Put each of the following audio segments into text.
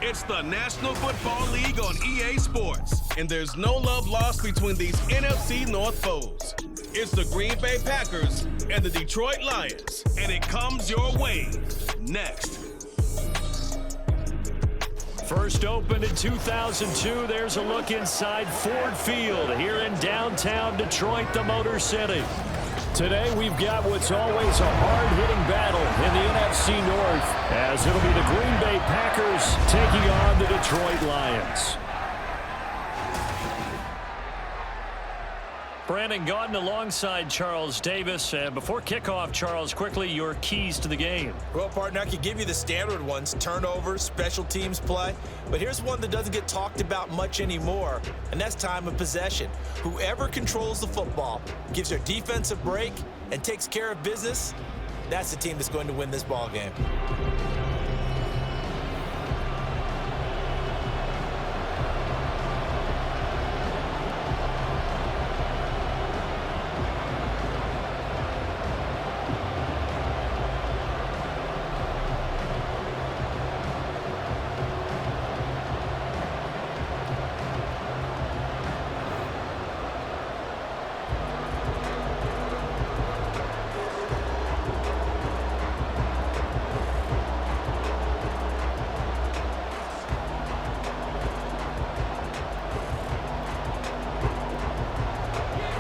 It's the National Football League on EA Sports, and there's no love lost between these NFC North foes. It's the Green Bay Packers and the Detroit Lions, and it comes your way next. First opened in 2002, there's a look inside Ford Field here in downtown Detroit, the Motor City. Today we've got what's always a hard-hitting battle in the NFC North, as it'll be the Green Bay Packers taking on the Detroit Lions. Brandon Gaudin alongside Charles Davis. Before kickoff, Charles, quickly your keys to the game. Well, partner, I could give you the standard ones, turnovers, special teams play. But here's one that doesn't get talked about much anymore, and that's time of possession. Whoever controls the football, gives their defense a break, and takes care of business, that's the team that's going to win this ball game.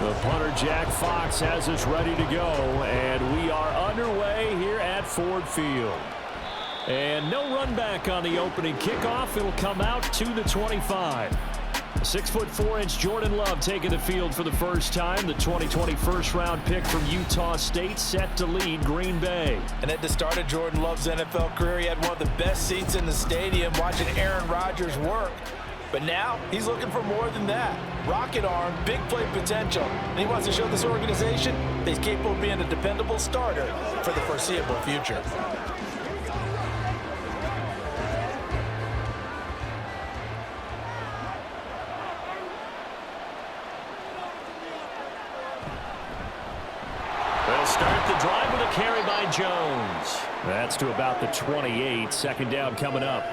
The punter, Jack Fox, has us ready to go, and we are underway here at Ford Field. And no run back on the opening kickoff. It'll come out to the 25. 6'4" Jordan Love taking the field for the first time. The 2020 first-round pick from Utah State set to lead Green Bay. And at the start of Jordan Love's NFL career, he had one of the best seats in the stadium watching Aaron Rodgers work. But now he's looking for more than that. Rocket arm, big play potential. And he wants to show this organization that he's capable of being a dependable starter for the foreseeable future. They'll start the drive with a carry by Jones. That's to about the 28. Second down coming up.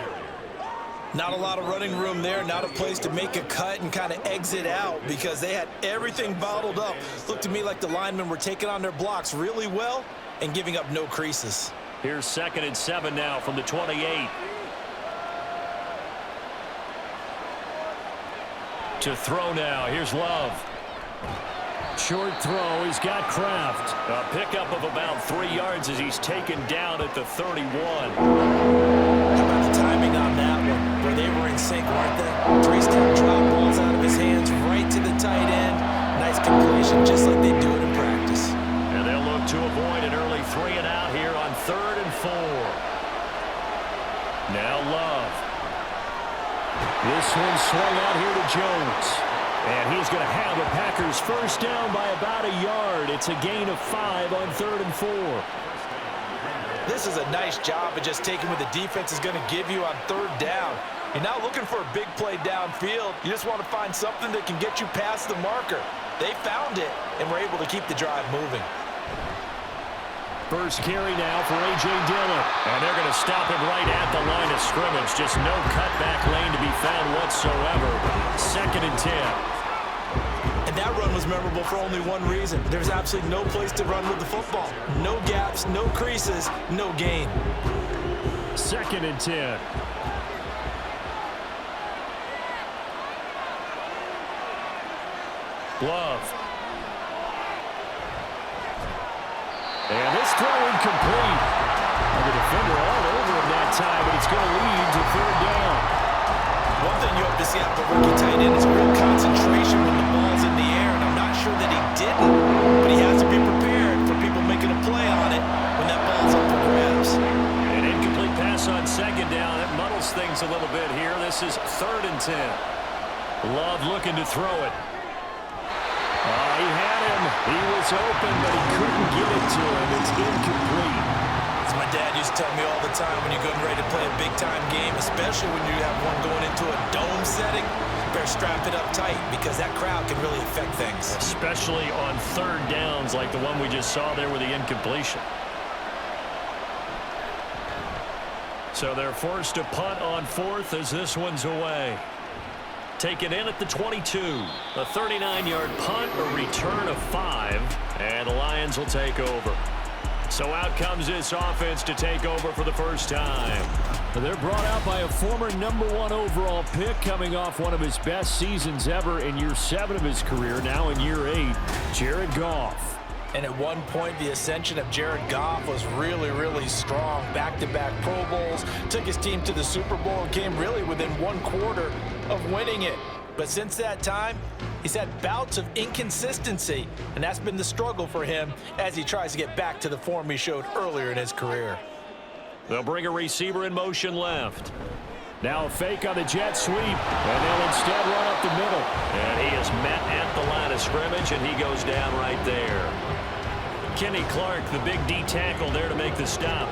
Not a lot of running room there, not a place to make a cut and kind of exit out because they had everything bottled up. Looked to me like the linemen were taking on their blocks really well and giving up no creases. Here's 2nd and 7 now from the 28. To throw now, here's Love. Short throw, he's got Kraft. A pickup of about 3 yards as he's taken down at the 31. How about the timing on that one? Where they were in sync, weren't they? Three-step drop balls out of his hands right to the tight end. Nice completion, just like they do it in practice. And they'll look to avoid an early 3 and out here on 3rd and 4. Now Love. This one swung out here to Jones. And he's going to have the Packers first down by about a yard. It's a gain of 5 on 3rd and 4. This is a nice job of just taking what the defense is going to give you on 3rd down. You're not looking for a big play downfield. You just want to find something that can get you past the marker. They found it and were able to keep the drive moving. First carry now for A.J. Dillon. And they're going to stop him right at the line of scrimmage. Just no cutback lane to be found whatsoever. 2nd and 10. And that run was memorable for only one reason. There's absolutely no place to run with the football. No gaps, no creases, no gain. 2nd and 10. Love. And this throw incomplete. And the defender all over him that time, but it's going to lead to 3rd down. One thing you have to see out the rookie tight end is real concentration when the ball's in the air, and I'm not sure that he didn't, but he has to be prepared for people making a play on it when that ball's up for grabs. An incomplete pass on 2nd down. That muddles things a little bit here. This is 3rd and 10. Love looking to throw it. He had him. He was open, but he couldn't get it to him. It's incomplete. As my dad used to tell me all the time, when you're getting ready to play a big-time game, especially when you have one going into a dome setting, you better strap it up tight because that crowd can really affect things. Especially on 3rd downs like the one we just saw there with the incompletion. So they're forced to punt on fourth as this one's away. Taken in at the 22. A 39-yard punt, a return of 5, and the Lions will take over. So out comes this offense to take over for the first time. They're brought out by a former #1 overall pick coming off one of his best seasons ever in year 7 of his career, now in year 8, Jared Goff. And at one point, the ascension of Jared Goff was really, really strong. Back-to-back Pro Bowls, took his team to the Super Bowl, and came really within 1/4 of winning it. But since that time, he's had bouts of inconsistency, and that's been the struggle for him as he tries to get back to the form he showed earlier in his career. They'll bring a receiver in motion left. Now a fake on the jet sweep, and they'll instead run up the middle. And he is met at the line of scrimmage, and he goes down right there. Kenny Clark, the big D tackle there to make the stop.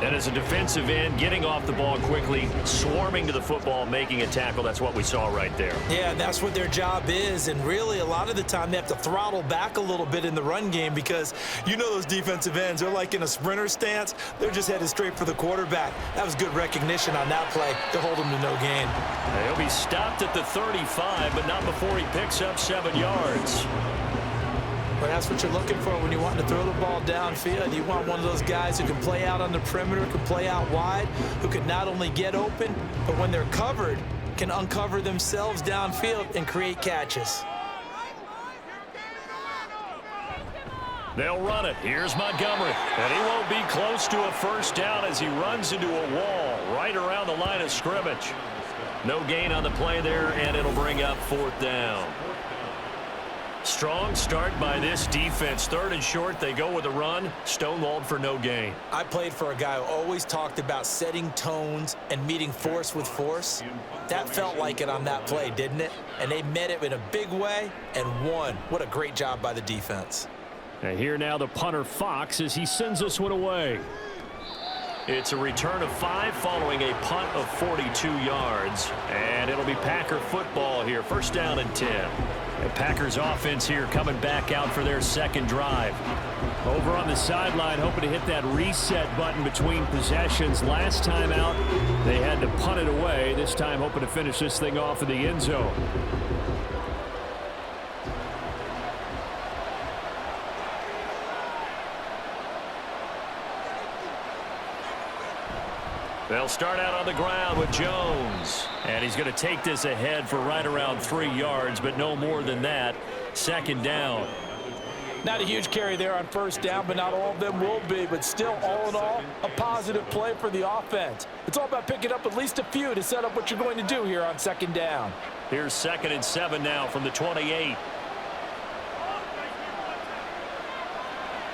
And as a defensive end, getting off the ball quickly, swarming to the football, making a tackle, that's what we saw right there. Yeah, that's what their job is, and really a lot of the time they have to throttle back a little bit in the run game because you know those defensive ends, they're like in a sprinter stance. They're just headed straight for the quarterback. That was good recognition on that play to hold him to no gain. He'll be stopped at the 35, but not before he picks up 7 yards. But that's what you're looking for when you want to throw the ball downfield. You want one of those guys who can play out on the perimeter, can play out wide, who can not only get open, but when they're covered, can uncover themselves downfield and create catches. They'll run it. Here's Montgomery. And he won't be close to a first down as he runs into a wall right around the line of scrimmage. No gain on the play there, and it'll bring up 4th down. Strong start by this defense. 3rd and short, they go with a run. Stonewalled for no gain. I played for a guy who always talked about setting tones and meeting force with force. That felt like it on that play, didn't it? And they met it in a big way and won. What a great job by the defense. And here now the punter Fox as he sends this one away. It's a return of 5 following a punt of 42 yards. And it'll be Packer football here. 1st down and 10. The Packers offense here coming back out for their 2nd drive. Over on the sideline, hoping to hit that reset button between possessions. Last time out, they had to punt it away. This time hoping to finish this thing off in the end zone. They'll start out on the ground with Jones. And he's going to take this ahead for right around 3 yards, but no more than that. 2nd down. Not a huge carry there on 1st down, but not all of them will be. But still, all in all, a positive play for the offense. It's all about picking up at least a few to set up what you're going to do here on 2nd down. Here's 2nd and 7 now from the 28.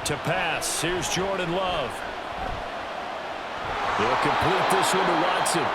To pass, here's Jordan Love. They'll complete this one to Watson.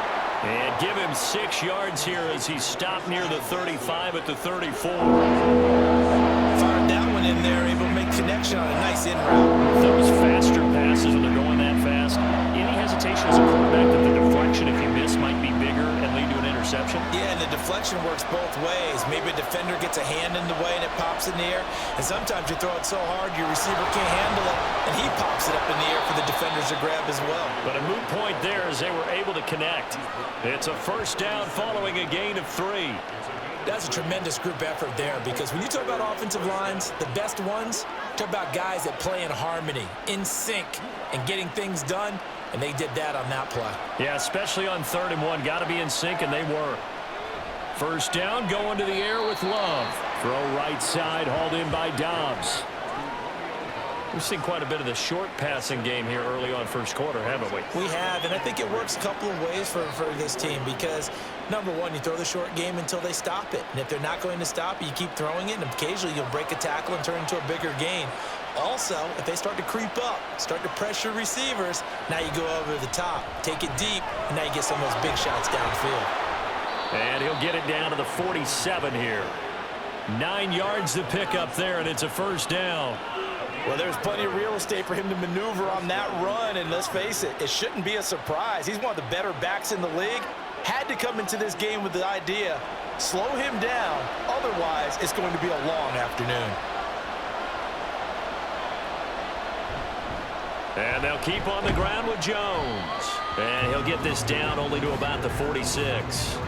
And give him 6 yards here as he's stopped near the 35 at the 34. Fired that one in there, able to make connection on a nice in route. Those faster passes when they're going that fast. Any hesitation as a quarterback that the deflection, if you miss, might be bigger and lead to an interception? Yeah, and the deflection works both ways. Maybe a defender gets a hand in the way and it pops in the air. And sometimes you throw it so hard your receiver can't handle it, and he pops it up in the air for the defenders to grab as well. But a moot point there as they were able to connect. It's a 1st down following a gain of 3. That's a tremendous group effort there because when you talk about offensive lines, the best ones, talk about guys that play in harmony, in sync, and getting things done, and they did that on that play. Yeah, especially on 3rd and 1. Got to be in sync, and they were. 1st down, going to the air with Love. Throw right side, hauled in by Dobbs. We've seen quite a bit of the short passing game here early on 1st quarter, haven't we? We have, and I think it works a couple of ways for this team because, number one, you throw the short game until they stop it. And if they're not going to stop it, you keep throwing it, and occasionally you'll break a tackle and turn into a bigger gain. Also, if they start to creep up, start to pressure receivers, now you go over the top, take it deep, and now you get some of those big shots downfield. And he'll get it down to the 47 here. 9 yards to pick up there, and it's a 1st down. Well, there's plenty of real estate for him to maneuver on that run, and let's face it, it shouldn't be a surprise. He's one of the better backs in the league. Had to come into this game with the idea, slow him down, otherwise it's going to be a long afternoon. And they'll keep on the ground with Jones. And he'll get this down only to about the 46.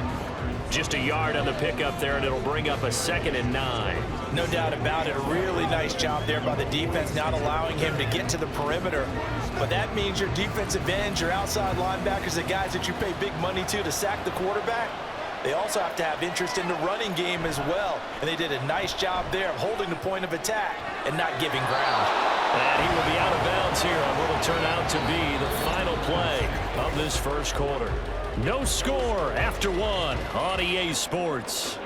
Just a yard on the pickup there, and it'll bring up a 2nd and 9. No doubt about it. A really nice job there by the defense, not allowing him to get to the perimeter. But that means your defensive ends, your outside linebackers, the guys that you pay big money to sack the quarterback, they also have to have interest in the running game as well. And they did a nice job there of holding the point of attack and not giving ground. And he will be out of bounds here on what will turn out to be the final play of this first quarter. No score after 1 on EA Sports.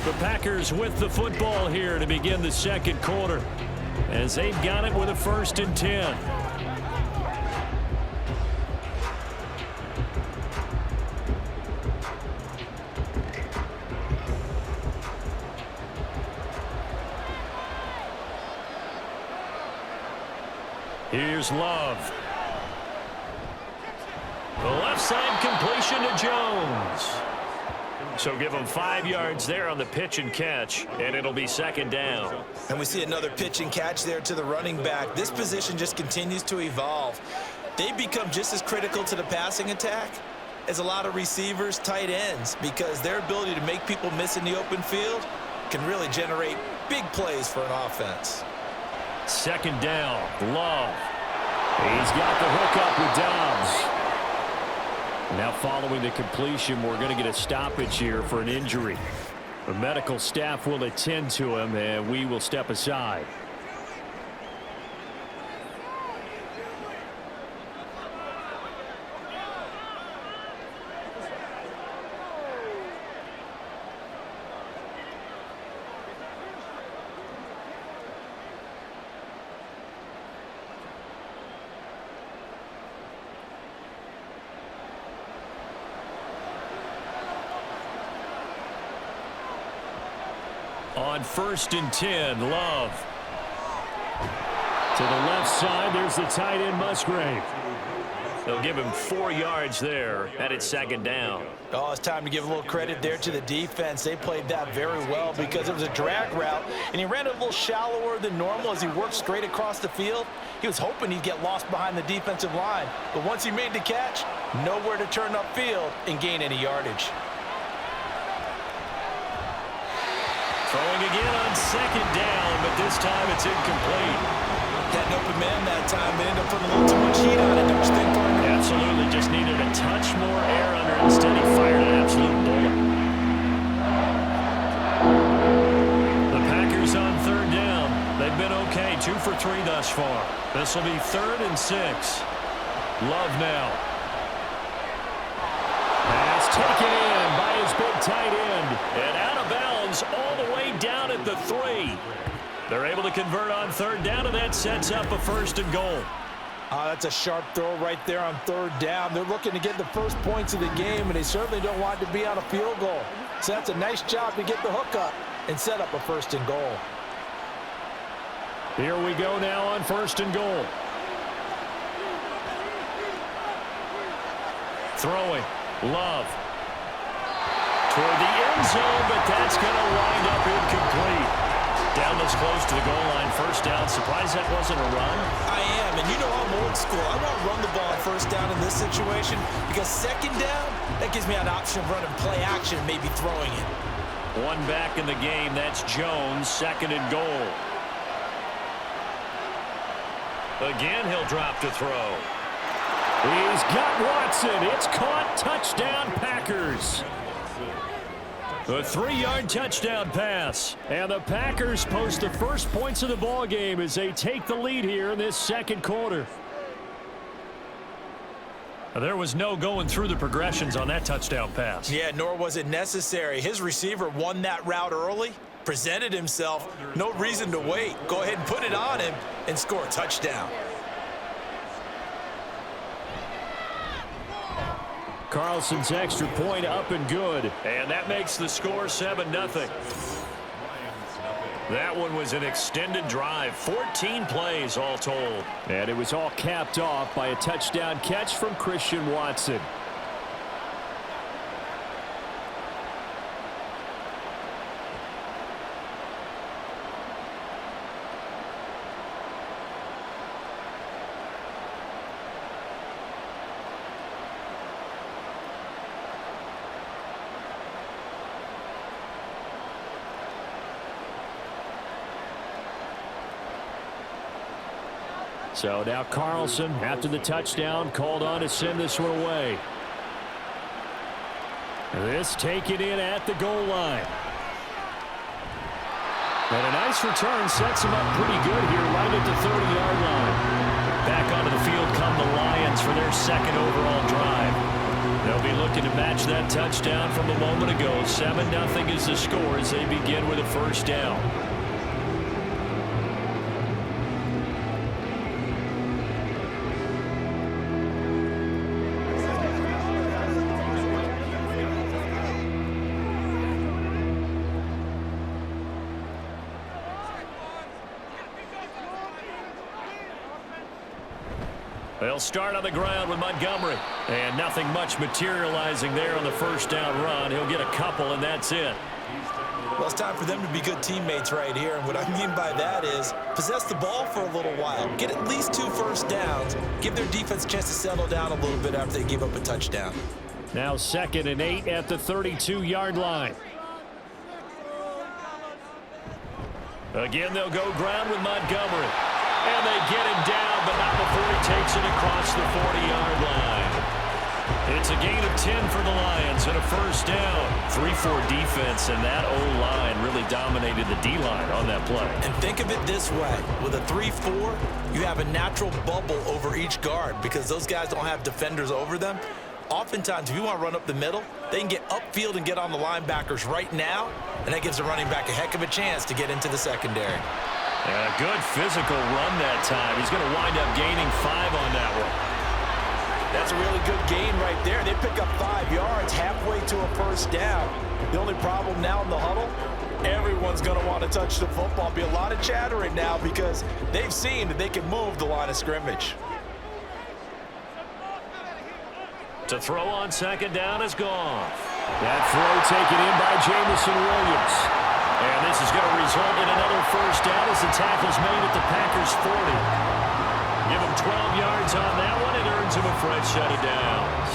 The Packers with the football here to begin the second quarter, as they've got it with a 1st and 10. Here's Love. The left side completion to Jones. So give him 5 yards there on the pitch and catch, and it'll be 2nd down. And we see another pitch and catch there to the running back. This position just continues to evolve. They become just as critical to the passing attack as a lot of receivers, tight ends, because their ability to make people miss in the open field can really generate big plays for an offense. 2nd down, Love. He's got the hook up with Dobbs. Now following the completion, we're going to get a stoppage here for an injury. The medical staff will attend to him, and we will step aside. On 1st and 10, Love. To the left side, there's the tight end, Musgrave. They'll give him 4 yards there, and it's 2nd down. Oh, it's time to give a little credit there to the defense. They played that very well because it was a drag route, and he ran it a little shallower than normal as he worked straight across the field. He was hoping he'd get lost behind the defensive line, but once he made the catch, nowhere to turn upfield and gain any yardage. Throwing again on 2nd down, but this time it's incomplete. Had an open man that time. They ended up putting a little too much heat on it, don't you think, partner? Absolutely. Just needed a touch more air under it. Instead, he fired an absolute bullet. The Packers on 3rd down. They've been okay. 2 for 3 thus far. This will be 3rd and 6. Love now. Pass taken in by his big tight end. And out of bounds all the way down at the 3. They're able to convert on 3rd down, and that sets up a 1st and goal. That's a sharp throw right there on 3rd down. They're looking to get the first points of the game, and they certainly don't want to be on a field goal. So that's a nice job to get the hook up and set up a 1st and goal. Here we go now on 1st and goal. Throwing. Love. Toward the end zone, but that's going to wind up incomplete. Down this close to the goal line, 1st down. Surprised that wasn't a run? I am, and you know I'm old school. I want to run the ball on 1st down in this situation because 2nd down, that gives me an option of running play action, maybe throwing it. One back in the game, that's Jones, 2nd and goal. Again, he'll drop to throw. He's got Watson. It's caught. Touchdown, Packers. A 3-yard touchdown pass. And the Packers post the first points of the ball game as they take the lead here in this second quarter. There was no going through the progressions on that touchdown pass. Yeah, nor was it necessary. His receiver won that route early, presented himself. No reason to wait. Go ahead and put it on him and score a touchdown. Carlson's extra point up and good. And that makes the score 7-0. That one was an extended drive. 14 plays all told. And it was all capped off by a touchdown catch from Christian Watson. So now Carlson, after the touchdown, called on to send this one away. This taken in at the goal line. And a nice return sets him up pretty good here right at the 30-yard line. Back onto the field come the Lions for their second overall drive. They'll be looking to match that touchdown from a moment ago. 7-0 is the score as they begin with a first down. They'll start on the ground with Montgomery. And nothing much materializing there on the first down run. He'll get a couple, and that's it. Well, it's time for them to be good teammates right here. And what I mean by that is possess the ball for a little while. Get at least 2 first downs. Give their defense a chance to settle down a little bit after they give up a touchdown. Now 2nd and 8 at the 32-yard line. Again, they'll go ground with Montgomery. And they get him down, but not before he takes it across the 40-yard line. It's a gain of 10 for the Lions and a first down. 3-4 defense, and that O-line really dominated the D-line on that play. And think of it this way. With a 3-4, you have a natural bubble over each guard because those guys don't have defenders over them. Oftentimes, if you want to run up the middle, they can get upfield and get on the linebackers right now, and that gives the running back a heck of a chance to get into the secondary. And a good physical run that time. He's going to wind up gaining 5 on that one. That's a really good gain right there. They pick up 5 yards halfway to a first down. The only problem now in the huddle, everyone's going to want to touch the football. Be a lot of chattering now because they've seen that they can move the line of scrimmage. To throw on 2nd down is gone. That throw taken in by Jamison Williams. And this is going to result in another first down as the tackle's made at the Packers' 40. Give him 12 yards on that one. It earns him a fresh set of downs.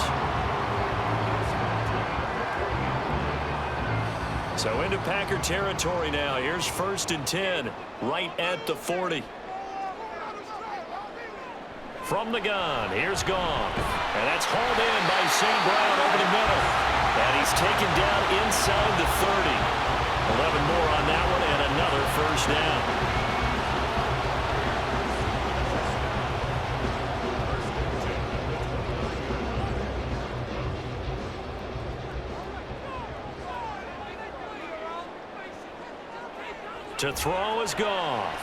So into Packer territory now. Here's 1st and 10 right at the 40. From the gun, here's Goff. And that's hauled in by St. Brown over the middle. And he's taken down inside the 30. 11 more on that one and another first down. To throw is Goff.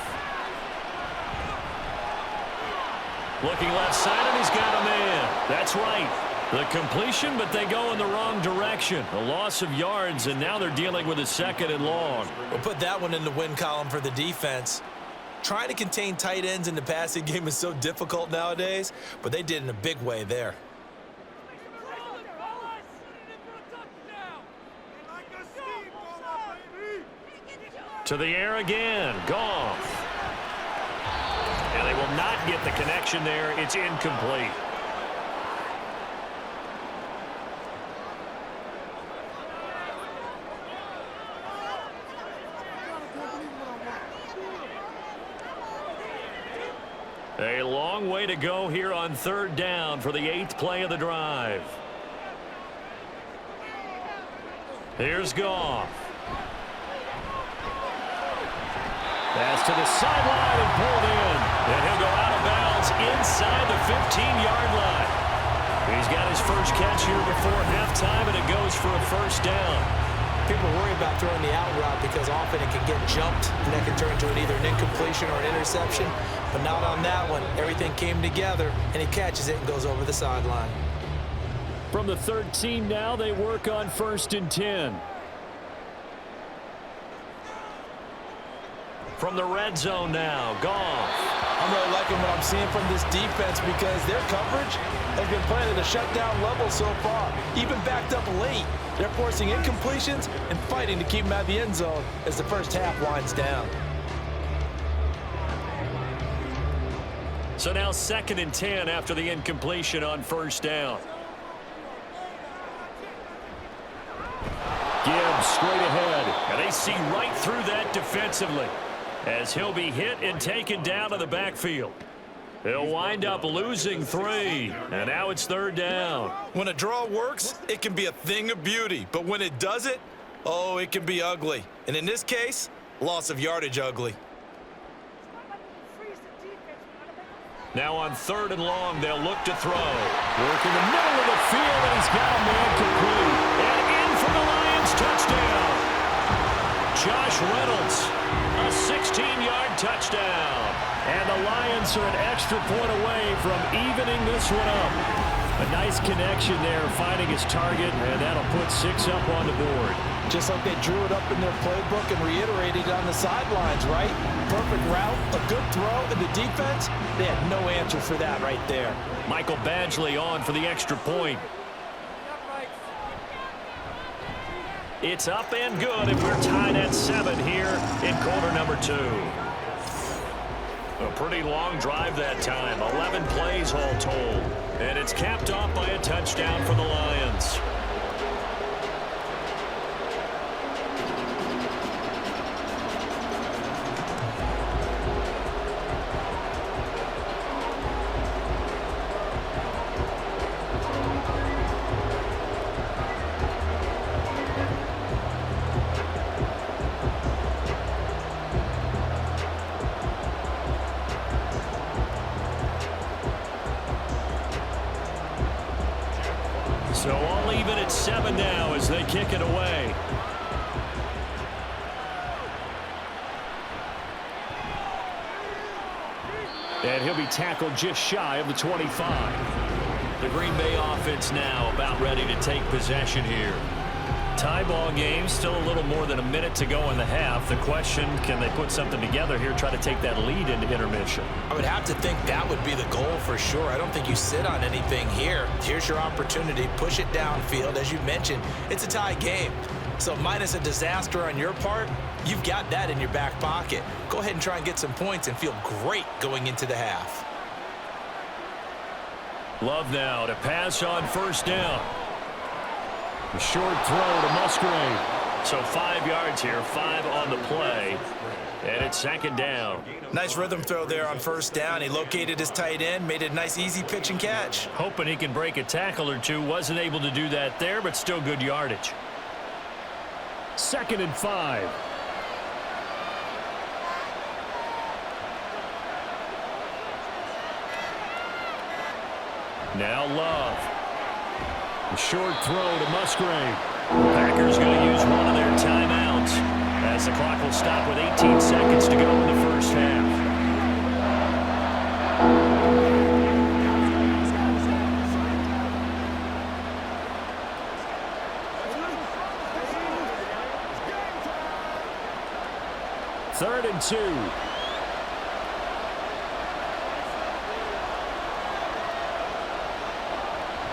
Looking left side, and he's got a man. That's right. The completion, but they go in the wrong direction. A loss of yards, and now they're dealing with a 2nd and long. We'll put that one in the win column for the defense. Trying to contain tight ends in the passing game is so difficult nowadays, but they did it in a big way there. To the air again. Goff. And they will not get the connection there. It's incomplete. A long way to go here on 3rd down for the 8th play of the drive. Here's Goff. Pass to the sideline and pulled in. And he'll go out of bounds inside the 15-yard line. He's got his first catch here before halftime, and it goes for a first down. People worry about throwing the out route because often it can get jumped, and that can turn into either an incompletion or an interception. But not on that one. Everything came together, and he catches it and goes over the sideline. From the 13 now, they work on 1st and 10. From the red zone now, Goff. I'm really liking what I'm seeing from this defense because their coverage has been playing at a shutdown level so far. Even backed up late, they're forcing incompletions and fighting to keep them out of the end zone as the first half winds down. So now 2nd and 10 after the incompletion on 1st down. Gibbs straight ahead, and they see right through that defensively as he'll be hit and taken down to the backfield. He'll wind up losing 3, and now it's 3rd down. When a draw works, it can be a thing of beauty, but when it doesn't, oh, it can be ugly. And in this case, loss of yardage ugly. Now on 3rd and long, they'll look to throw. Work in the middle of the field, and he's got a man complete. And in for the Lions touchdown. Josh Reynolds, a 16-yard touchdown. And the Lions are an extra point away from evening this one up. A nice connection there, finding his target, and that'll put 6 up on the board. Just like they drew it up in their playbook and reiterated on the sidelines, right? Perfect route, a good throw, and the defense, they had no answer for that right there. Michael Badgley on for the extra point. It's up and good, and we're tied at 7 here in quarter number 2. A pretty long drive that time, 11 plays all told. And it's capped off by a touchdown for the Lions. So all even at 7 now as they kick it away. And he'll be tackled just shy of the 25. The Green Bay offense now about ready to take possession here. Tie ball game, still a little more than a minute to go in the half. The question, can they put something together here, try to take that lead into intermission? I would have to think that would be the goal for sure. I don't think you sit on anything here. Here's your opportunity. Push it downfield. As you mentioned, it's a tie game. So minus a disaster on your part, you've got that in your back pocket. Go ahead and try and get some points and feel great going into the half. Love now to pass on 1st down. A short throw to Musgrave. So 5 yards here, 5 on the play. And it's 2nd down. Nice rhythm throw there on 1st down. He located his tight end, made it a nice easy pitch and catch. Hoping he can break a tackle or two. Wasn't able to do that there, but still good yardage. 2nd and 5. Now Love. A short throw to Musgrave. Packers going to use one of their timeouts as the clock will stop with 18 seconds to go in the 1st half. Third and 2.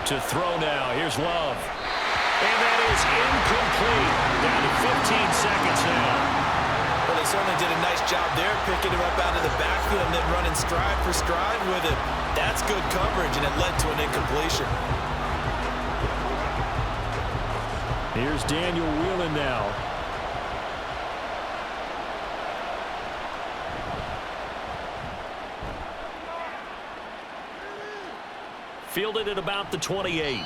To throw now. Here's Love. And that is incomplete. Down to 15 seconds now. Well, they certainly did a nice job there, picking him up out of the backfield and then running stride for stride with it. That's good coverage, and it led to an incompletion. Here's Daniel Whelan now. Fielded at about the 28.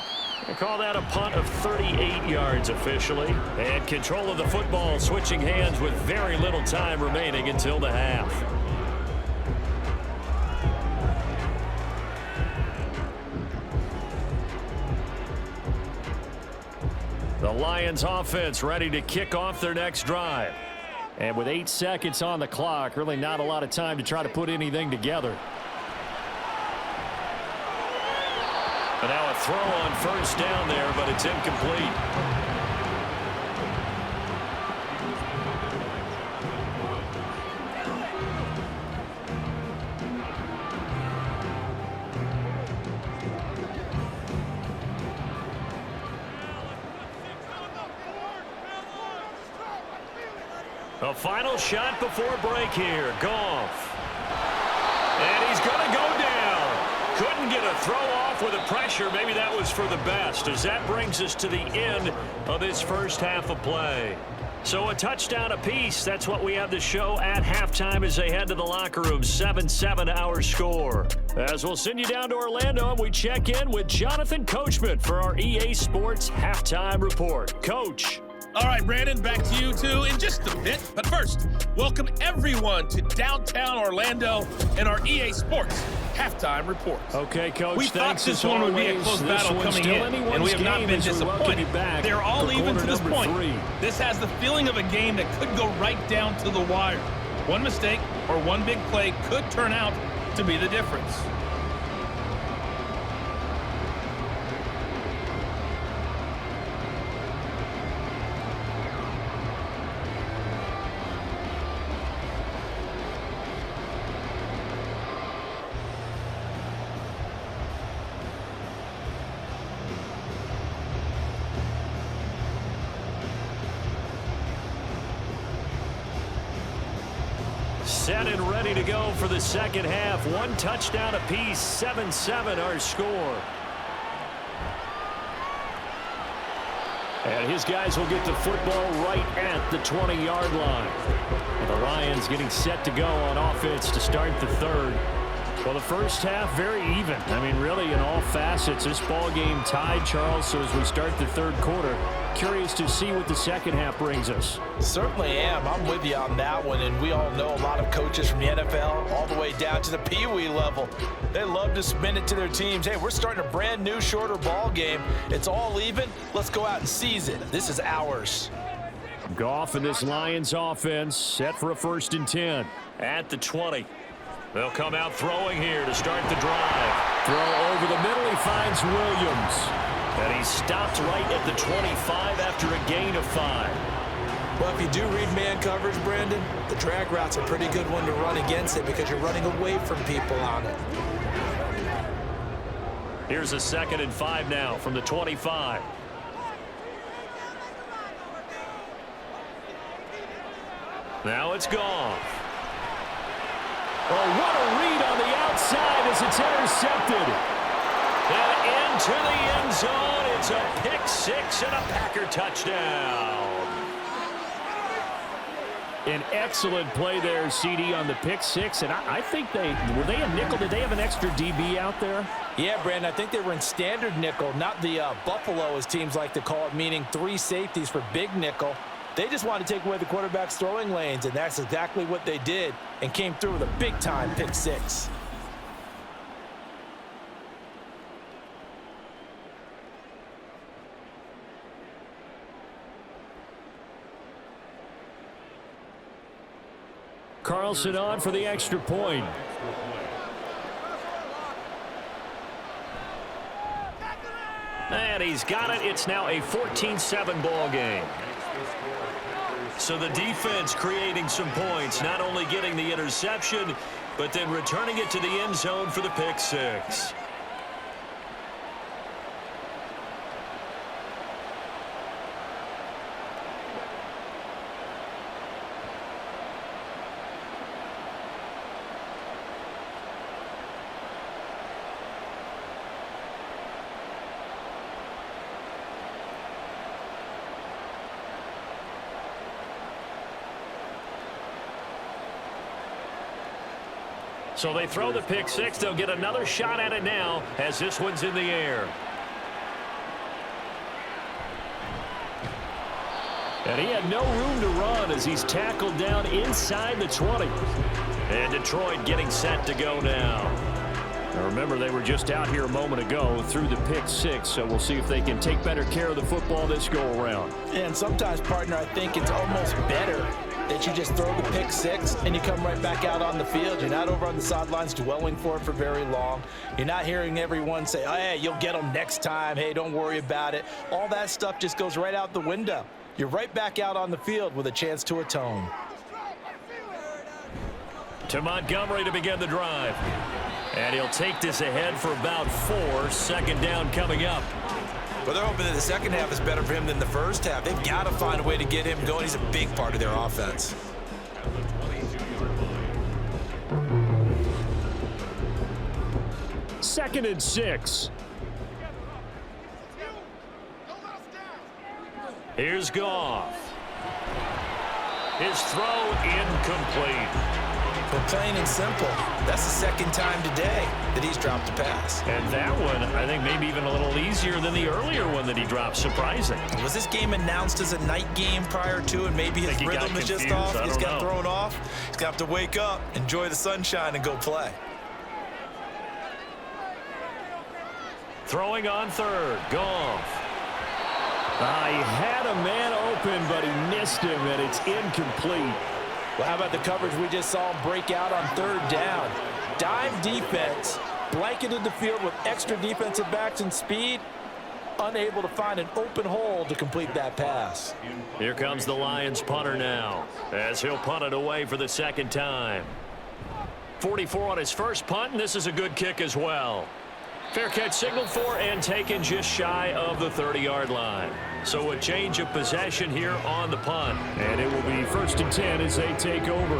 They call that a punt of 38 yards officially. And control of the football switching hands with very little time remaining until the half. The Lions offense ready to kick off their next drive. And with 8 seconds on the clock, really not a lot of time to try to put anything together. But now a throw on 1st down there, but it's incomplete. A final shot before break here. Goff. And he's going to go down. Couldn't get a throw off with the pressure. Maybe that was for the best, as that brings us to the end of this first half of play. So a touchdown apiece. That's what we have to show at halftime as they head to the locker room. 7-7 our score. As we'll send you down to Orlando, and we check in with Jonathan Coachman for our EA Sports Halftime Report. Coach. All right, Brandon, back to you two in just a bit. But first, welcome everyone to downtown Orlando and our EA Sports Halftime Report. Okay, Coach. We thought this one would be a close battle coming in, and we have not been disappointed. They're all even to this point. This has the feeling of a game that could go right down to the wire. One mistake or one big play could turn out to be the difference. Set and ready to go for the second half. One touchdown apiece, 7-7 our score. And his guys will get the football right at the 20-yard line. The Lions getting set to go on offense to start the third. Well, the first half, very even. I mean, really, in all facets, this ball game tied, Charles. So as we start the third quarter, curious to see what the second half brings us. Certainly am. I'm with you on that one. And we all know a lot of coaches from the NFL all the way down to the Pee Wee level. They love to spin it to their teams. Hey, we're starting a brand new, shorter ball game. It's all even. Let's go out and seize it. This is ours. Goff and this Lions offense set for a 1st and 10 at the 20. They'll come out throwing here to start the drive. Throw over the middle. He finds Williams. And he stopped right at the 25 after a gain of 5. Well, if you do read man coverage, Brandon, the drag route's a pretty good one to run against it because you're running away from people on it. Here's a 2nd and 5 now from the 25. Now it's Goff. Oh, what a read on the outside as it's intercepted. And into the end zone. It's a pick 6 and a Packer touchdown. An excellent play there, CD, on the pick 6. And I think were they a nickel? Did they have an extra DB out there? Yeah, Brandon, I think they were in standard nickel, not the Buffalo, as teams like to call it, meaning 3 safeties for big nickel. They just wanted to take away the quarterback's throwing lanes, and that's exactly what they did and came through with a big-time pick 6. Carlson on for the extra point. And he's got it. It's now a 14-7 ball game. So the defense creating some points, not only getting the interception, but then returning it to the end zone for the pick 6. So they throw the pick 6. They'll get another shot at it now as this one's in the air. And he had no room to run as he's tackled down inside the 20. And Detroit getting set to go now. Now remember, they were just out here a moment ago through the pick 6, so we'll see if they can take better care of the football this go-around. And sometimes, partner, I think it's almost better that you just throw the pick 6 and you come right back out on the field. You're not over on the sidelines dwelling for it for very long. You're not hearing everyone say, oh, hey, you'll get them next time. Hey, don't worry about it. All that stuff just goes right out the window. You're right back out on the field with a chance to atone. To Montgomery to begin the drive. And he'll take this ahead for about 4. 2nd down coming up. But they're hoping that the second half is better for him than the first half. They've got to find a way to get him going. He's a big part of their offense. 2nd and 6. Here's Goff. His throw incomplete. Well, plain and simple, that's the second time today that he's dropped a pass. And that one, I think, maybe even a little easier than the earlier one that he dropped. Surprising. Was this game announced as a night game prior to, and maybe his rhythm is just off? He's got thrown off. He's going to have to wake up, enjoy the sunshine, and go play. Throwing on 3rd, Goff. He had a man open, but he missed him, and it's incomplete. Well, how about the coverage we just saw him break out on 3rd down? Dive defense, blanketed the field with extra defensive backs and speed, unable to find an open hole to complete that pass. Here comes the Lions punter now, as he'll punt it away for the 2nd time. 44 on his first punt, and this is a good kick as well. Fair catch signaled for and taken just shy of the 30-yard line. So a change of possession here on the punt. And it will be 1st and 10 as they take over.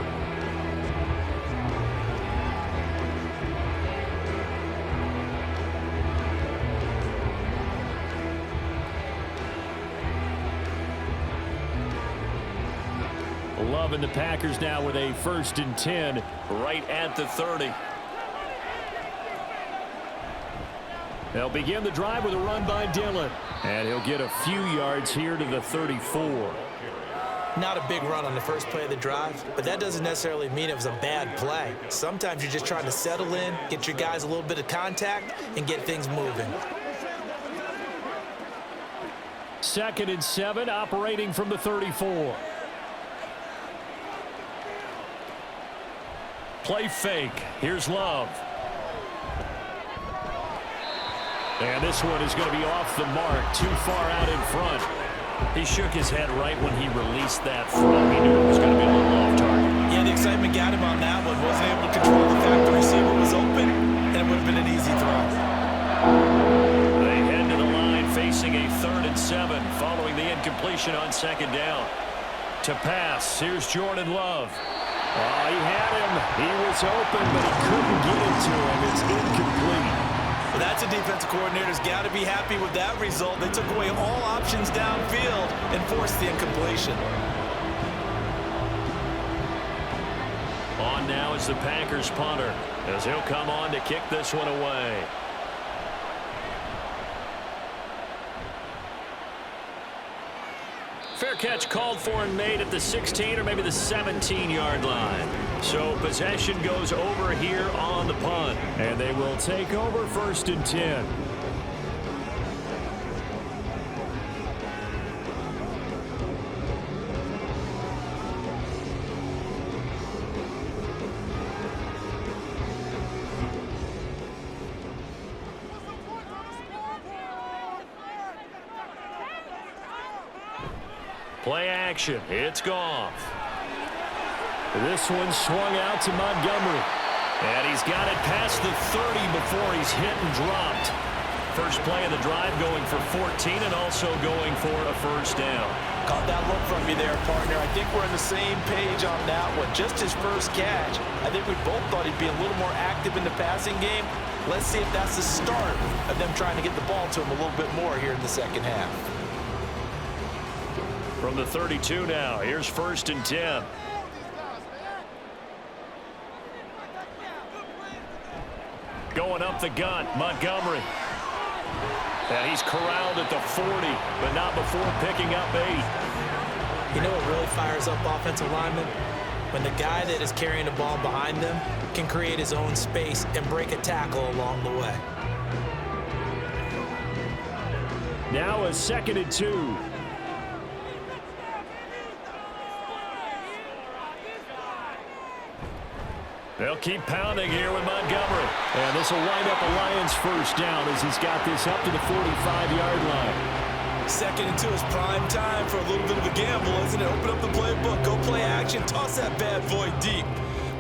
Love and the Packers now with a 1st and 10 right at the 30. They'll begin the drive with a run by Dillon. And he'll get a few yards here to the 34. Not a big run on the first play of the drive, but that doesn't necessarily mean it was a bad play. Sometimes you're just trying to settle in, get your guys a little bit of contact, and get things moving. 2nd and 7, operating from the 34. Play fake. Here's Love. And this one is going to be off the mark, too far out in front. He shook his head right when he released that throw. He knew it was going to be a little off target. Yeah, the excitement got him on that one. Wasn't able to control the fact the receiver was open, and it would have been an easy throw. They head to the line facing a 3rd and 7 following the incompletion on 2nd down. To pass, here's Jordan Love. Oh, he had him. He was open, but he couldn't get it to him. It's incomplete. Well, that's a defensive coordinator's got to be happy with that result. They took away all options downfield and forced the incompletion. On now is the Packers punter, as he'll come on to kick this one away. Fair catch called for and made at the 16 or maybe the 17-yard line. So possession goes over here on the punt. And they will take over 1st and 10. Play action. It's Goff. This one swung out to Montgomery. And he's got it past the 30 before he's hit and dropped. First play of the drive going for 14 and also going for a 1st down. Caught that look from you there, partner. I think we're on the same page on that one. Just his first catch. I think we both thought he'd be a little more active in the passing game. Let's see if that's the start of them trying to get the ball to him a little bit more here in the 2nd half. From the 32 now, here's 1st and 10. Going up the gut, Montgomery. And he's corralled at the 40, but not before picking up 8. You know what really fires up offensive linemen? When the guy that is carrying the ball behind them can create his own space and break a tackle along the way. Now a 2nd and 2. They'll keep pounding here with Montgomery. And this will wind up a Lions 1st down as he's got this up to the 45-yard line. 2nd and 2 is prime time for a little bit of a gamble, isn't it? Open up the playbook, go play action, toss that bad boy deep.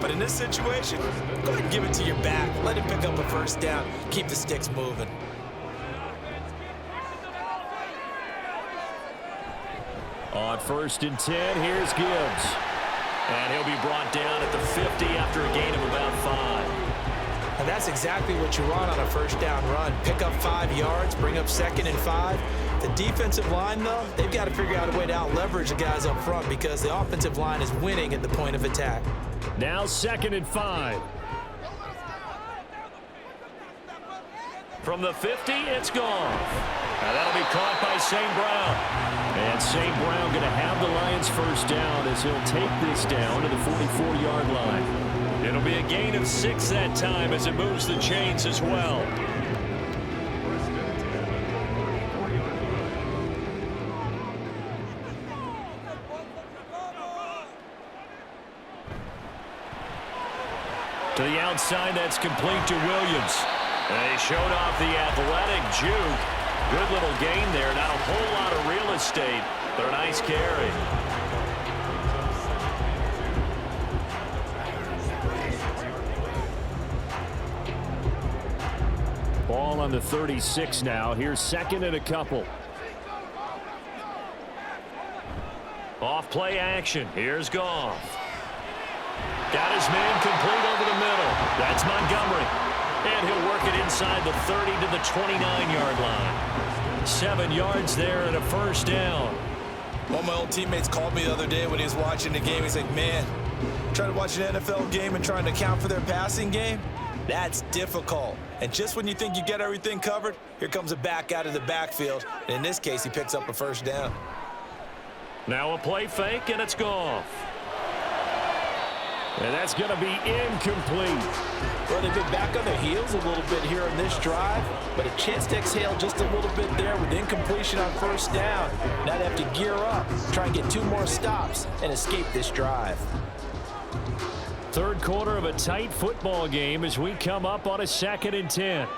But in this situation, go ahead and give it to your back. Let him pick up a 1st down. Keep the sticks moving. On 1st and 10, here's Gibbs. And he'll be brought down at the 50 after a gain of about 5. And that's exactly what you want on a first down run. Pick up 5 yards, bring up 2nd and 5. The defensive line, though, they've got to figure out a way to out-leverage the guys up front because the offensive line is winning at the point of attack. Now 2nd and 5. From the 50, it's gone. Now that'll be caught by St. Brown. And St. Brown going to have the Lions first down as he'll take this down to the 44-yard line. It'll be a gain of 6 that time as it moves the chains as well. To the outside, that's complete to Williams. They showed off the athletic juke. Good little gain there. Not a whole lot of real estate, but a nice carry. Ball on the 36 now. Here's 2nd and a couple. Off play action. Here's Goff. Got his man complete over the middle. That's Montgomery. And he'll work it inside the 30 to the 29-yard line. 7 yards there and a first down. One of my old teammates called me the other day when he was watching the game. He's like, man, trying to watch an NFL game and trying to account for their passing game? That's difficult. And just when you think you get everything covered, here comes a back out of the backfield. And in this case, he picks up a first down. Now a play fake, and it's Goff. And that's going to be incomplete. Well, they've been back on their heels a little bit here in this drive, but a chance to exhale just a little bit there with incompletion on first down. Now they have to gear up, try and get 2 more stops, and escape this drive. Third quarter of a tight football game as we come up on a 2nd and 10.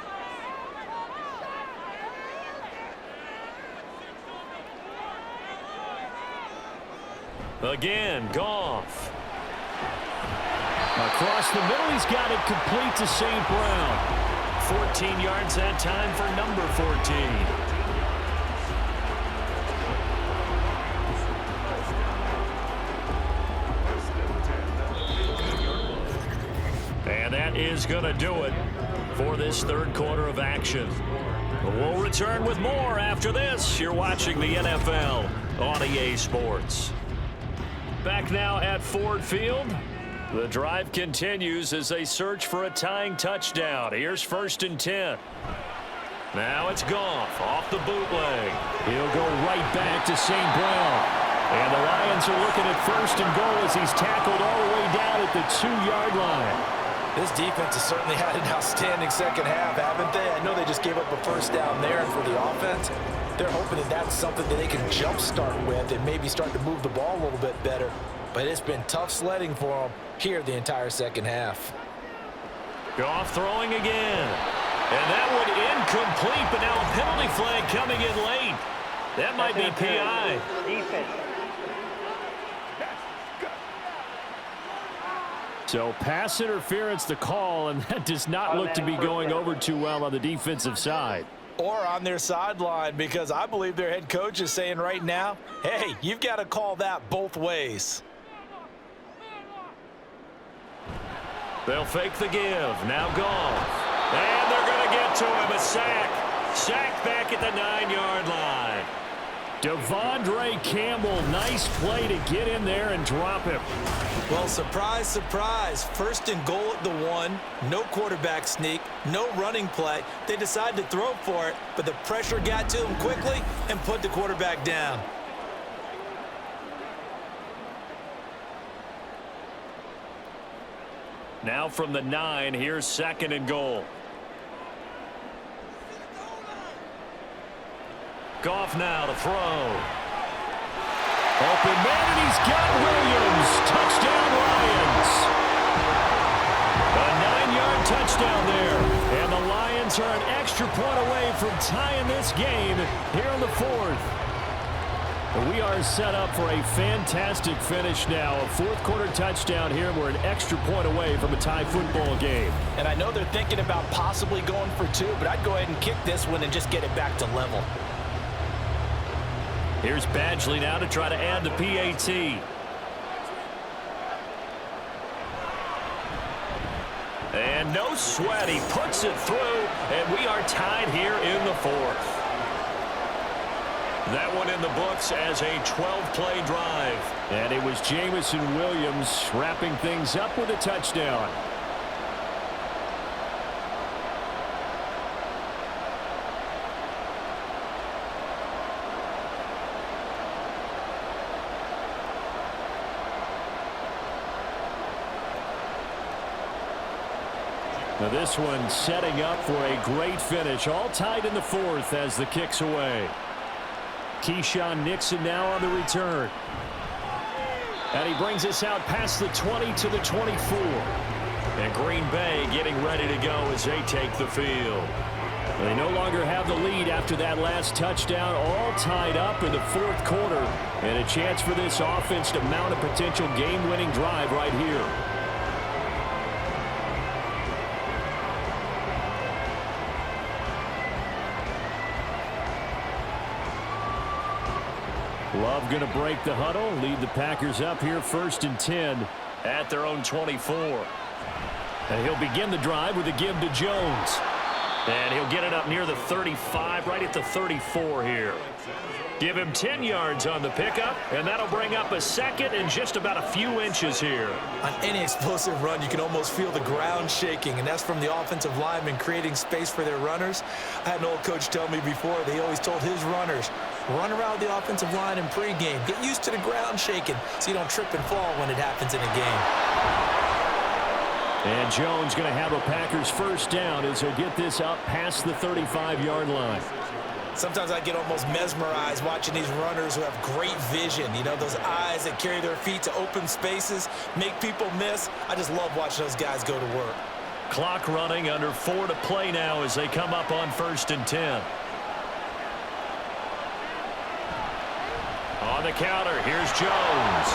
Again, Goff. Across the middle, he's got it complete to St. Brown. 14 yards that time for number 14. And that is going to do it for this third quarter of action. We'll return with more after this. You're watching the NFL on EA Sports. Back now at Ford Field. The drive continues as they search for a tying touchdown. Here's 1st and 10. Now it's Goff off the bootleg. He'll go right back to St. Brown. And the Lions are looking at 1st and goal as he's tackled all the way down at the 2-yard line. This defense has certainly had an outstanding second half, haven't they? I know they just gave up a first down there, and for the offense, they're hoping that that's something that they can jumpstart with and maybe start to move the ball a little bit better. But it's been tough sledding for them here the entire second half. Goff throwing again. And that one incomplete, but now a penalty flag coming in late. That might be PI. So pass interference the call, and that does not look to be going over too well on the defensive side. Or on their sideline, because I believe their head coach is saying right now, hey, you've got to call that both ways. They'll fake the give. Now Goff. And they're going to get to him. A sack. Sack back at the 9-yard line. Devondre Campbell, nice play to get in there and drop him. Well, surprise, surprise. 1st and goal at the 1. No quarterback sneak. No running play. They decided to throw for it, but the pressure got to them quickly and put the quarterback down. Now from the 9, here's 2nd and goal. Goff now to throw. Open man, and he's got Williams. Touchdown, Lions. A 9-yard touchdown there. And the Lions are an extra point away from tying this game here in the 4th. We are set up for a fantastic finish now. A 4th quarter touchdown here. We're an extra point away from a tie football game. And I know they're thinking about possibly going for 2, but I'd go ahead and kick this one and just get it back to level. Here's Badgley now to try to add the PAT. And no sweat. He puts it through, and we are tied here in the fourth. That one in the books as a 12-play drive. And it was Jamison Williams wrapping things up with a touchdown. Now this one setting up for a great finish. All tied in the fourth as the kick's away. Keyshawn Nixon now on the return. And he brings us out past the 20 to the 24. And Green Bay getting ready to go as they take the field. They no longer have the lead after that last touchdown. All tied up in the fourth quarter. And a chance for this offense to mount a potential game-winning drive right here. Love going to break the huddle, lead the Packers up here 1st and 10 at their own 24. And he'll begin the drive with a give to Jones. And he'll get it up near the 35, right at the 34 here. Give him 10 yards on the pickup, and that'll bring up a second and just about a few inches here. On any explosive run, you can almost feel the ground shaking, and that's from the offensive linemen creating space for their runners. I had an old coach tell me before, they always told his runners, run around the offensive line in pregame. Get used to the ground shaking so you don't trip and fall when it happens in a game. And Jones going to have a Packers first down as he'll get this up past the 35-yard line. Sometimes I get almost mesmerized watching these runners who have great vision. You know, those eyes that carry their feet to open spaces, make people miss. I just love watching those guys go to work. Clock running, under 4 to play now as they come up on 1st and 10. On the counter, here's Jones.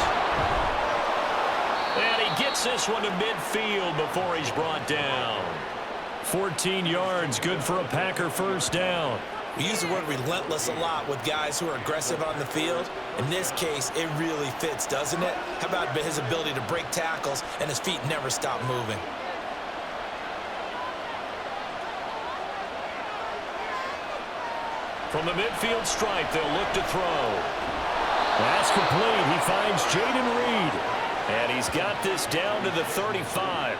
And he gets this one to midfield before he's brought down. 14 yards, good for a Packer first down. We use the word relentless a lot with guys who are aggressive on the field. In this case, it really fits, doesn't it? How about his ability to break tackles and his feet never stop moving? From the midfield stripe, they'll look to throw. That's complete. He finds Jaden Reed. And he's got this down to the 35.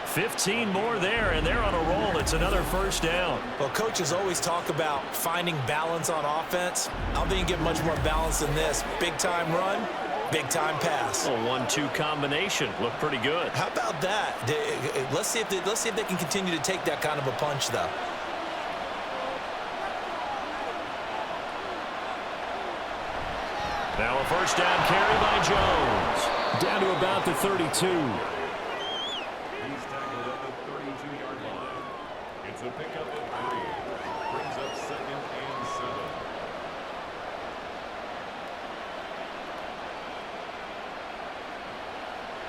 15 more there, and they're on a roll. It's another first down. Well, coaches always talk about finding balance on offense. I don't think you get much more balance than this. Big-time run, big-time pass. A 1-2 combination. Looked pretty good. How about that? Let's see if they can continue to take that kind of a punch, though. Now a first down carry by Jones. Down to about the 32. He's tackled at the 32-yard line. It's a pickup of 3. Brings up 2nd and 7.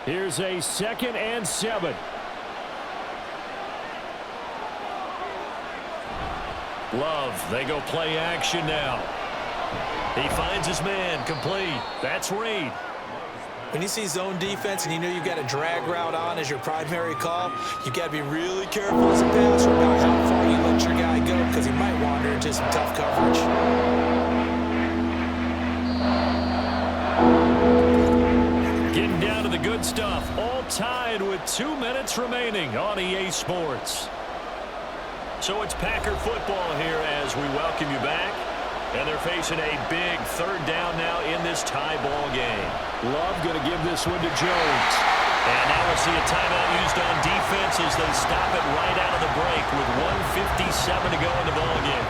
Here's a 2nd and 7. Love, they go play action now. He finds his man, complete. That's Reed. When you see zone defense and you know you've got a drag route on as your primary call, you've got to be really careful as a passer about how far you let your guy go because he might wander into some tough coverage. Getting down to the good stuff. All tied with 2 minutes remaining on EA Sports. So it's Packer football here as we welcome you back. And they're facing a big 3rd down now in this tie ball game. Love going to give this one to Jones. And now we'll see a timeout used on defense as they stop it right out of the break with 1:57 to go in the ball game.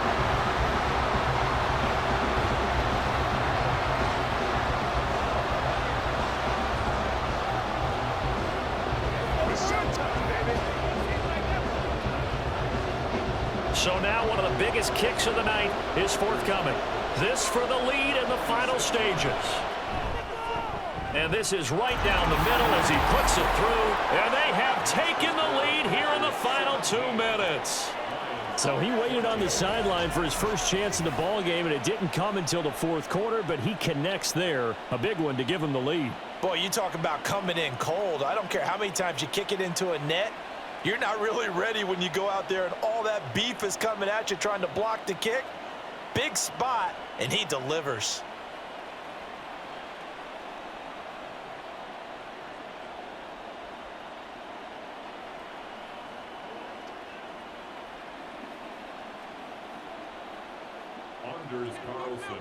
So now one of the biggest kicks of the night is forthcoming. This for the lead in the final stages. And this is right down the middle as he puts it through. And they have taken the lead here in the final 2 minutes. So he waited on the sideline for his first chance in the ball game, and it didn't come until the 4th quarter, but he connects there. A big one to give him the lead. Boy, you talk about coming in cold. I don't care how many times you kick it into a net. You're not really ready when you go out there and all that beef is coming at you trying to block the kick. Big spot, and he delivers.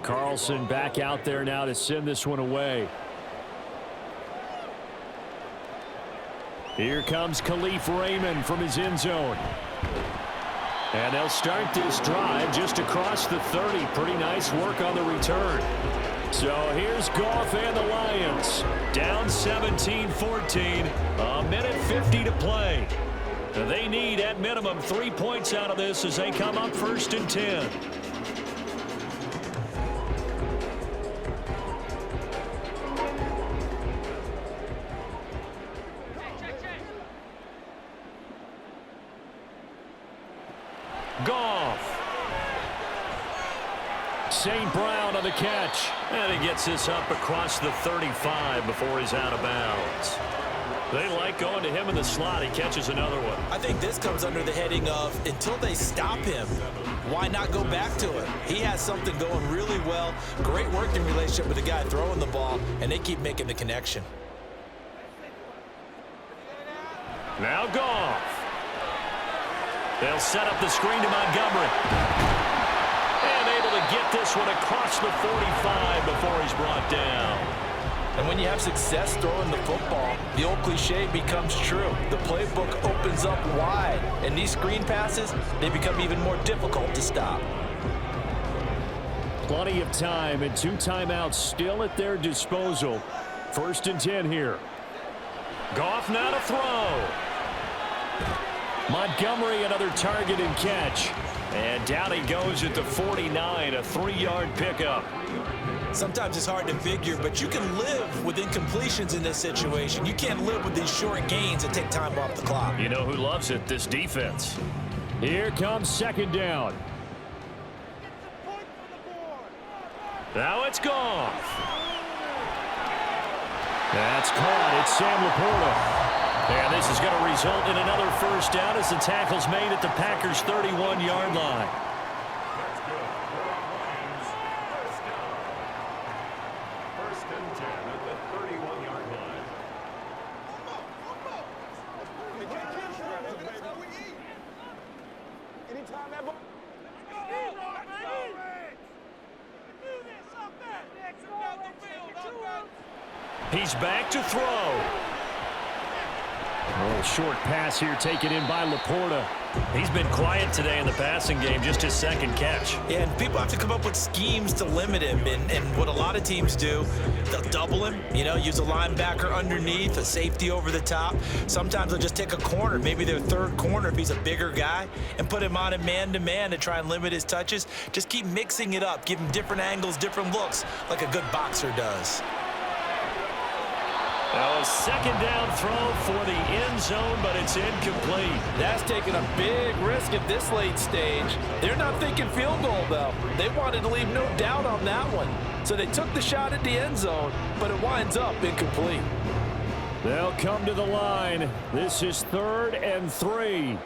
Carlson back out there now to send this one away. Here comes Khalif Raymond from his end zone. And they'll start this drive just across the 30. Pretty nice work on the return. So here's Goff and the Lions. Down 17-14. A minute 50 to play. They need at minimum 3 points out of this as they come up 1st and 10. Goff. St. Brown on the catch. And he gets this up across the 35 before he's out of bounds. They like going to him in the slot. He catches another one. I think this comes under the heading of until they stop him, why not go back to it? He has something going really well. Great working relationship with the guy throwing the ball, and they keep making the connection. Now Goff. They'll set up the screen to Montgomery. And able to get this one across the 45 before he's brought down. And when you have success throwing the football, the old cliche becomes true. The playbook opens up wide, and these screen passes, they become even more difficult to stop. Plenty of time and 2 timeouts still at their disposal. 1st and 10 here. Goff now to throw. Montgomery, another target and catch. And down he goes at the 49, a 3-yard pickup. Sometimes it's hard to figure, but you can live with incompletions in this situation. You can't live with these short gains that take time off the clock. You know who loves it? This defense. Here comes 2nd down. Now it's Goff. That's caught. It's Sam Laporta. And this is going to result in another 1st down as the tackle's made at the Packers' 31-yard line. He's back to throw. A little short pass here taken in by Laporta. He's been quiet today in the passing game, just his 2nd catch. Yeah, and people have to come up with schemes to limit him. And what a lot of teams do, they'll double him, use a linebacker underneath, a safety over the top. Sometimes they'll just take a corner, maybe their 3rd corner if he's a bigger guy, and put him on a man-to-man to try and limit his touches. Just keep mixing it up, give him different angles, different looks, like a good boxer does. A 2nd down throw for the end zone, but it's incomplete. That's taking a big risk at this late stage. They're not thinking field goal, though. They wanted to leave no doubt on that one. So they took the shot at the end zone, but it winds up incomplete. They'll come to the line. This is 3rd and 3.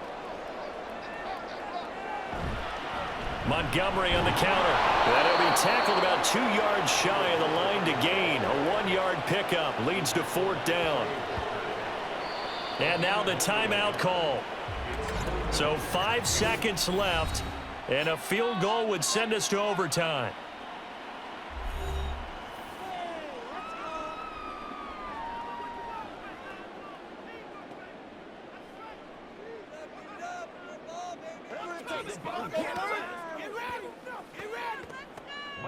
Montgomery on the counter. That'll be tackled about 2 yards shy of the line to gain. A 1-yard pickup leads to 4th down. And now the timeout call. So 5 seconds left, and a field goal would send us to overtime.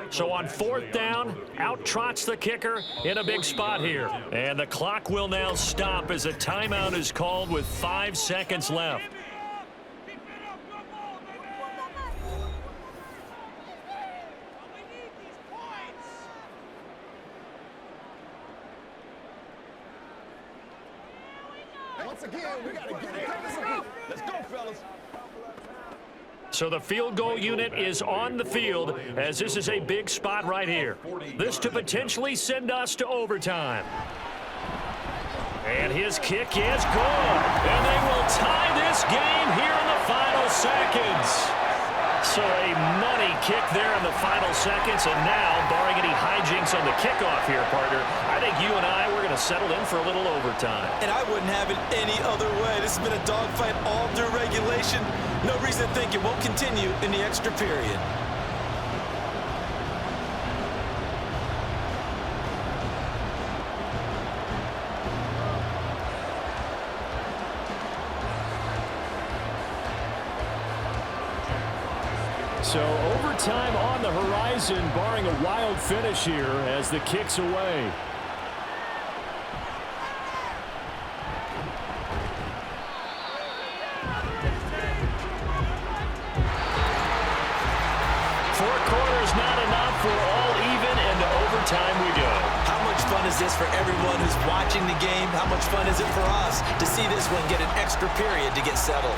So on 4th down, out trots the kicker in a big spot here. And the clock will now stop as a timeout is called with 5 seconds left. Once again, we got to get it. Let's go, fellas. So the field goal unit is on the field as this is a big spot right here. This to potentially send us to overtime. And his kick is good. And they will tie this kick there in the final seconds, and now, barring any hijinks on the kickoff here, partner, I think you and I, we're going to settle in for a little overtime. And I wouldn't have it any other way. This has been a dogfight all through regulation. No reason to think it won't continue in the extra period. So overtime on the horizon, barring a wild finish here as the kick's away. Four quarters not enough, for all even, and to overtime we go. How much fun is this for everyone who's watching the game? How much fun is it for us to see this one get an extra period to get settled?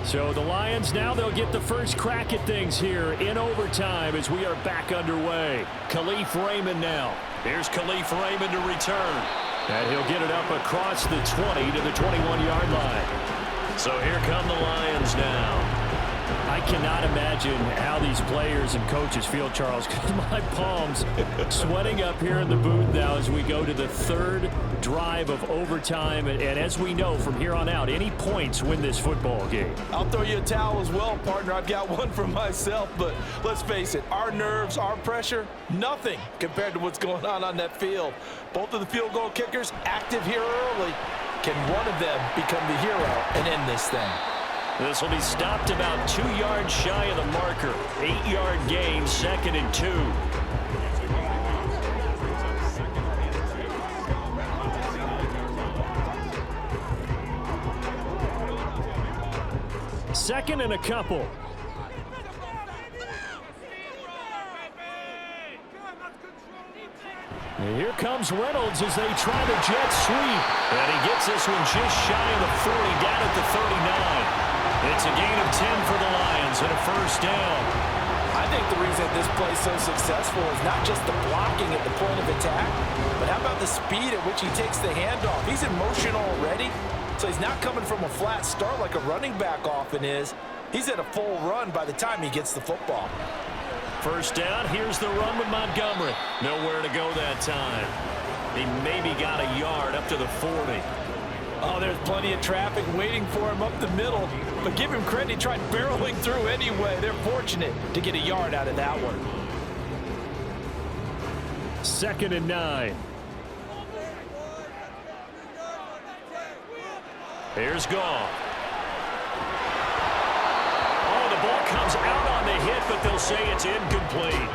So the Lions now, they'll get the first crack at things here in overtime as we are back underway. Khalif Raymond now. Here's Khalif Raymond to return. And he'll get it up across the 20 to the 21-yard line. So here come the Lions now. I cannot imagine how these players and coaches feel, Charles, because my palms sweating up here in the booth now as we go to the third drive of overtime. And as we know from here on out, any points win this football game. I'll throw you a towel as well, partner. I've got one for myself, but let's face it, our nerves, our pressure, nothing compared to what's going on that field. Both of the field goal kickers active here early. Can one of them become the hero and end this thing? This will be stopped about 2 yards shy of the marker. 8-yard gain, 2nd and 2. Second and a couple. And here comes Reynolds as they try the jet sweep. And he gets this one just shy of the 40, down at the 39. It's a gain of 10 for the Lions and a first down. I think the reason this play is so successful is not just the blocking at the point of attack, but how about the speed at which he takes the handoff? He's in motion already, so he's not coming from a flat start like a running back often is. He's at a full run by the time he gets the football. First down, here's the run with Montgomery. Nowhere to go that time. He maybe got a yard up to the 40. Oh, there's plenty of traffic waiting for him up the middle. But give him credit, he tried barreling through anyway. They're fortunate to get a yard out of that one. 2nd and 9. Here's Gall. Oh, the ball comes out on the hit, but they'll say it's incomplete.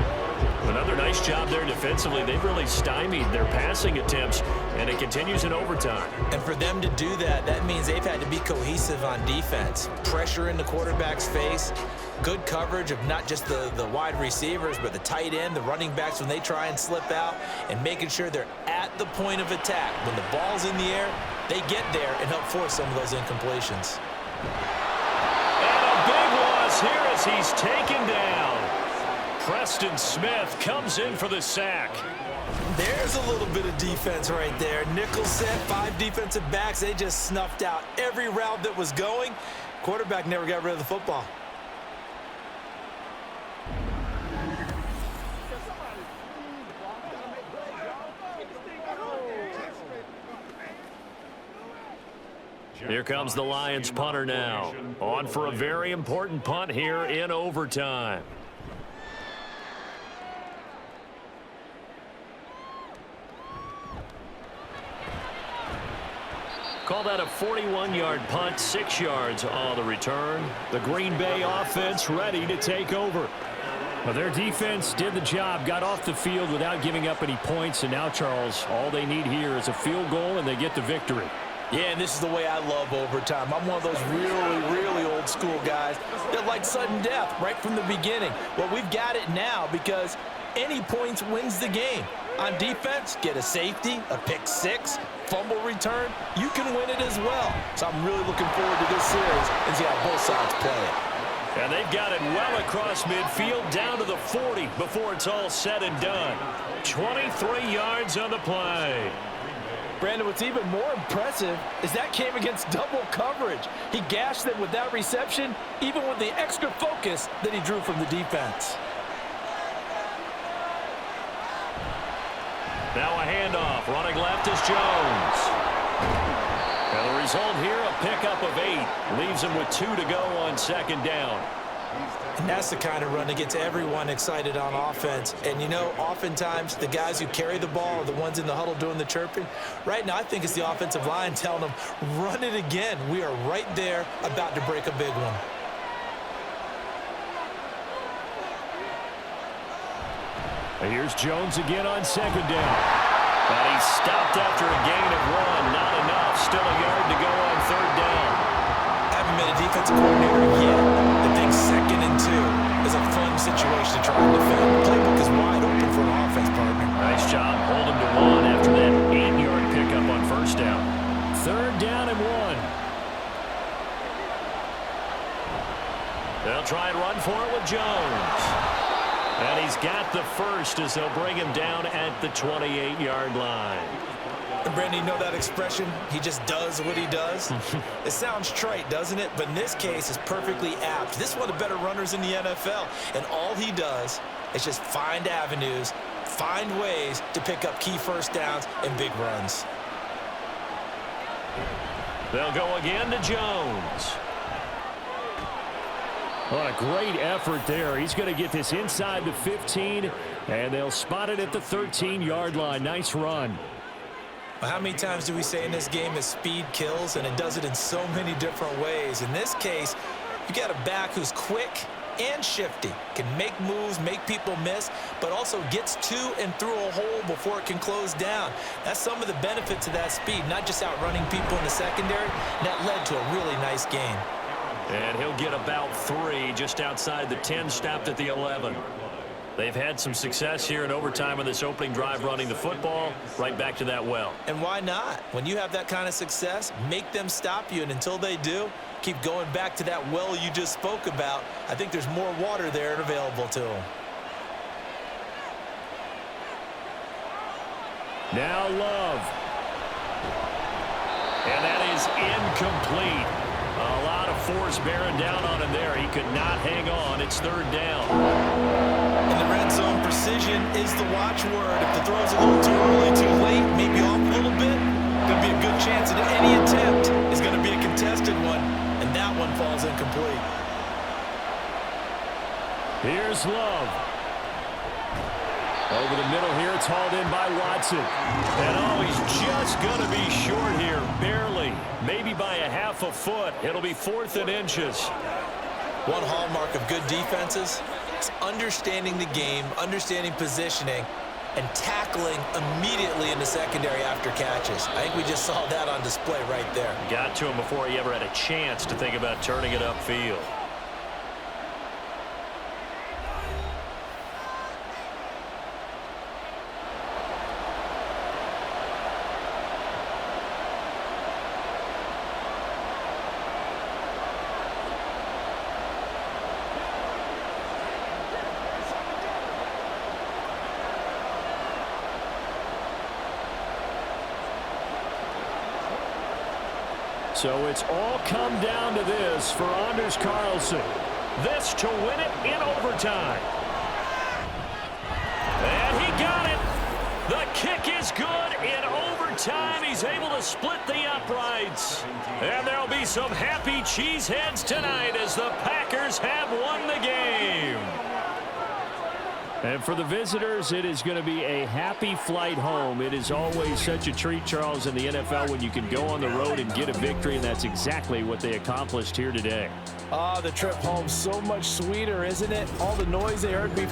Another nice job there defensively. They've really stymied their passing attempts, and it continues in overtime. And for them to do that, that means they've had to be cohesive on defense. Pressure in the quarterback's face, good coverage of not just the wide receivers, but the tight end, the running backs when they try and slip out, and making sure they're at the point of attack. When the ball's in the air, they get there and help force some of those incompletions. And a big loss here as he's taken down. Preston Smith comes in for the sack. There's a little bit of defense right there. Nickel set, 5 defensive backs. They just snuffed out every route that was going. Quarterback never got rid of the football. Here comes the Lions punter now. On for a very important punt here in overtime. Call that a 41-yard punt, 6 yards on the return. The Green Bay offense ready to take over. Well, their defense did the job, got off the field without giving up any points, and now, Charles, all they need here is a field goal, and they get the victory. Yeah, and this is the way I love overtime. I'm one of those really old school guys that like sudden death right from the beginning. Well, we've got it now because any points wins the game. On defense, get a safety, a pick six, fumble return, you can win it as well. So I'm really looking forward to this series and see how both sides play it. And they've got it well across midfield down to the 40 before it's all said and done. 23 yards on the play. Brandon, what's even more impressive is that came against double coverage. He gashed them with that reception, even with the extra focus that he drew from the defense. Now a handoff. Running left is Jones. And the result here, a pickup of 8. Leaves him with 2 to go on second down. And that's the kind of run that gets everyone excited on offense. And, you know, oftentimes the guys who carry the ball are the ones in the huddle doing the chirping. Right now, I think it's the offensive line telling them, run it again. We are right there about to break a big one. And here's Jones again on second down. And he stopped after a gain of 1. Not enough. Still a yard to go on third down. Haven't been a defensive coordinator yet. I think 2nd and 2 is a fun situation to try and defend. The playbook is wide open for an offense, partner. Nice job. Hold him to 1 after that 8-yard pickup on first down. Third down and 1. They'll try and run for it with Jones. And he's got the first as they'll bring him down at the 28-yard line. And Brandon, you know that expression? He just does what he does? It sounds trite, doesn't it? But in this case, it's perfectly apt. This is one of the better runners in the NFL. And all he does is just find avenues, find ways to pick up key first downs and big runs. They'll go again to Jones. What a great effort there. He's going to get this inside the 15, and they'll spot it at the 13-yard line. Nice run. Well, how many times do we say in this game that speed kills, and it does it in so many different ways? In this case, you got a back who's quick and shifty, can make moves, make people miss, but also gets to and through a hole before it can close down. That's some of the benefits of that speed, not just outrunning people in the secondary, and that led to a really nice game. And he'll get about 3 just outside the 10, stopped at the 11. They've had some success here in overtime on this opening drive running the football. Right back to that well. And why not? When you have that kind of success, make them stop you, and until they do, keep going back to that well you just spoke about. I think there's more water there and available to them. Now Love. And that is incomplete. A lot of force bearing down on him there. He could not hang on. It's third down. In the red zone, precision is the watchword. If the throw's a little too early, too late, maybe off a little bit, going to be a good chance that any attempt is going to be a contested one, and that one falls incomplete. Here's Love. Over the middle here, it's hauled in by Watson. And oh, he's just going to be short here, barely. Maybe by a half a foot. It'll be 4th and inches. One hallmark of good defenses is understanding the game, understanding positioning, and tackling immediately in the secondary after catches. I think we just saw that on display right there. Got to him before he ever had a chance to think about turning it upfield. So it's all come down to this for Anders Carlson. This to win it in overtime. And he got it. The kick is good in overtime. He's able to split the uprights. And there'll be some happy cheeseheads tonight as the Packers have won the game. And for the visitors, it is going to be a happy flight home. It is always such a treat, Charles, in the NFL when you can go on the road and get a victory, and that's exactly what they accomplished here today. The trip home so much sweeter, isn't it? All the noise they heard before.